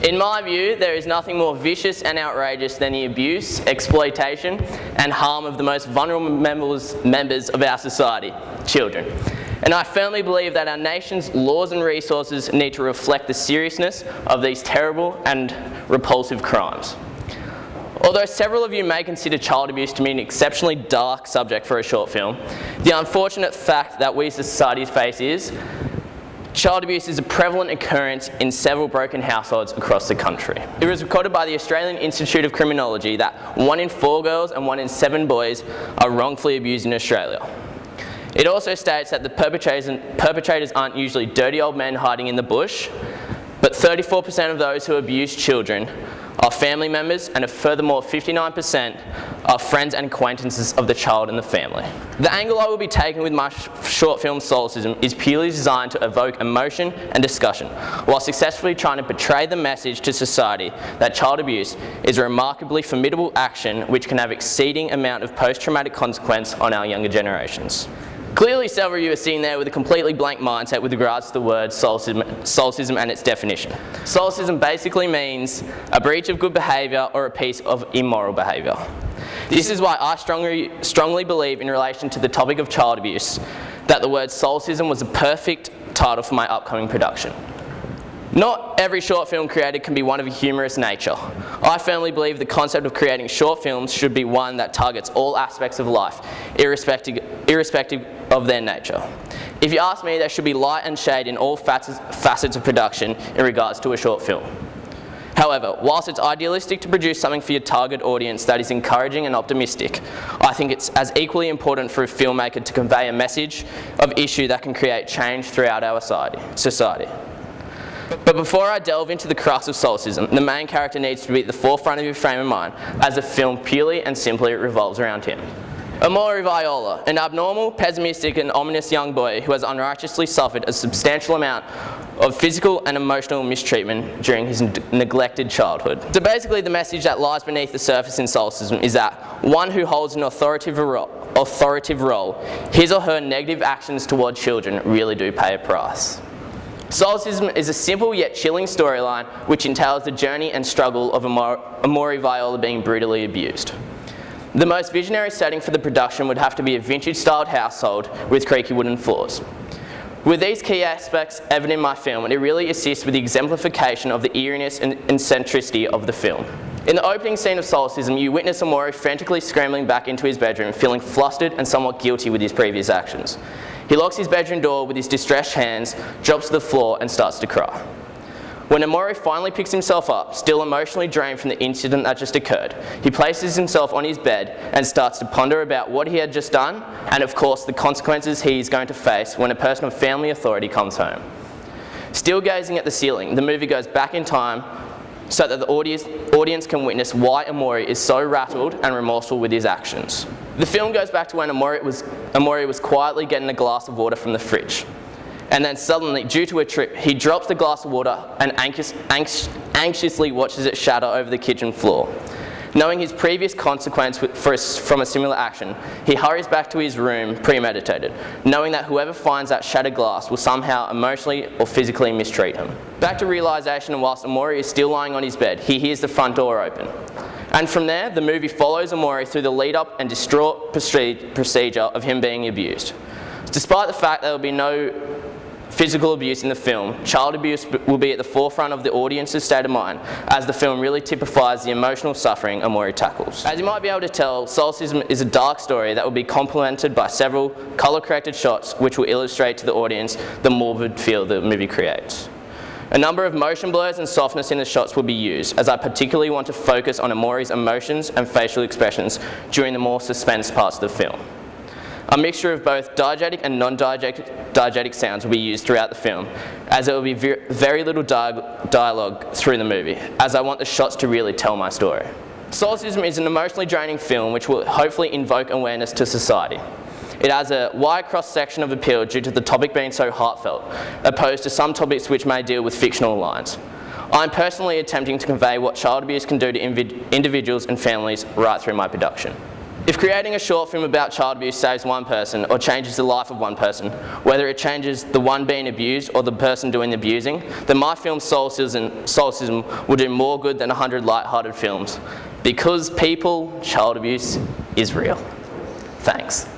In my view, there is nothing more vicious and outrageous than the abuse, exploitation, and harm of the most vulnerable members of our society, children. And I firmly believe that our nation's laws and resources need to reflect the seriousness of these terrible and repulsive crimes. Although several of you may consider child abuse to be an exceptionally dark subject for a short film, the unfortunate fact that we as a society face is child abuse is a prevalent occurrence in several broken households across the country. It was recorded by the Australian Institute of Criminology that 1 in 4 girls and 1 in 7 boys are wrongfully abused in Australia. It also states that the perpetrators aren't usually dirty old men hiding in the bush, but 34% of those who abuse children are family members, and furthermore 59% are friends and acquaintances of the child and the family. The angle I will be taking with my short film Solecism is purely designed to evoke emotion and discussion, while successfully trying to portray the message to society that child abuse is a remarkably formidable action which can have exceeding amount of post-traumatic consequence on our younger generations. Clearly several of you are sitting there with a completely blank mindset with regards to the word solecism and its definition. Solecism basically means a breach of good behaviour or a piece of immoral behaviour. This is why I strongly believe in relation to the topic of child abuse that the word solecism was a perfect title for my upcoming production. Not every short film created can be one of a humorous nature. I firmly believe the concept of creating short films should be one that targets all aspects of life, irrespective of their nature. If you ask me, there should be light and shade in all facets of production in regards to a short film. However, whilst it's idealistic to produce something for your target audience that is encouraging and optimistic, I think it's as equally important for a filmmaker to convey a message of issue that can create change throughout our society. But before I delve into the crux of solecism, the main character needs to be at the forefront of your frame of mind, as the film purely and simply revolves around him. Amaury Viola, an abnormal, pessimistic and ominous young boy who has unrighteously suffered a substantial amount of physical and emotional mistreatment during his neglected childhood. So basically the message that lies beneath the surface in solecism is that one who holds an authoritative role, his or her negative actions toward children really do pay a price. Solecism is a simple yet chilling storyline which entails the journey and struggle of Amaury Viola being brutally abused. The most visionary setting for the production would have to be a vintage-styled household with creaky wooden floors. With these key aspects evident in my film, it really assists with the exemplification of the eeriness and centricity of the film. In the opening scene of Solecism, you witness Amaury frantically scrambling back into his bedroom, feeling flustered and somewhat guilty with his previous actions. He locks his bedroom door with his distressed hands, drops to the floor and starts to cry. When Amaury finally picks himself up, still emotionally drained from the incident that just occurred, he places himself on his bed and starts to ponder about what he had just done and of course the consequences he is going to face when a person of family authority comes home. Still gazing at the ceiling, the movie goes back in time so that the audience can witness why Amaury is so rattled and remorseful with his actions. The film goes back to when Amaury was quietly getting a glass of water from the fridge. And then suddenly, due to a trip, he drops the glass of water and anxiously watches it shatter over the kitchen floor. Knowing his previous consequence from a similar action, he hurries back to his room premeditated, knowing that whoever finds that shattered glass will somehow emotionally or physically mistreat him. Back to realisation, and whilst Amaury is still lying on his bed, he hears the front door open. And from there, the movie follows Amaury through the lead-up and distraught procedure of him being abused. Despite the fact there will be no physical abuse in the film, child abuse will be at the forefront of the audience's state of mind, as the film really typifies the emotional suffering Amaury tackles. As you might be able to tell, Solecism is a dark story that will be complemented by several colour-corrected shots which will illustrate to the audience the morbid feel the movie creates. A number of motion blurs and softness in the shots will be used, as I particularly want to focus on Amaury's emotions and facial expressions during the more suspense parts of the film. A mixture of both diegetic and non-diegetic sounds will be used throughout the film, as there will be very little dialogue through the movie, as I want the shots to really tell my story. Solecism is an emotionally draining film which will hopefully invoke awareness to society. It has a wide cross-section of appeal due to the topic being so heartfelt, opposed to some topics which may deal with fictional lines. I'm personally attempting to convey what child abuse can do to individuals and families right through my production. If creating a short film about child abuse saves one person or changes the life of one person, whether it changes the one being abused or the person doing the abusing, then my film Solecism will do more good than 100 light-hearted films. Because people, child abuse is real. Thanks.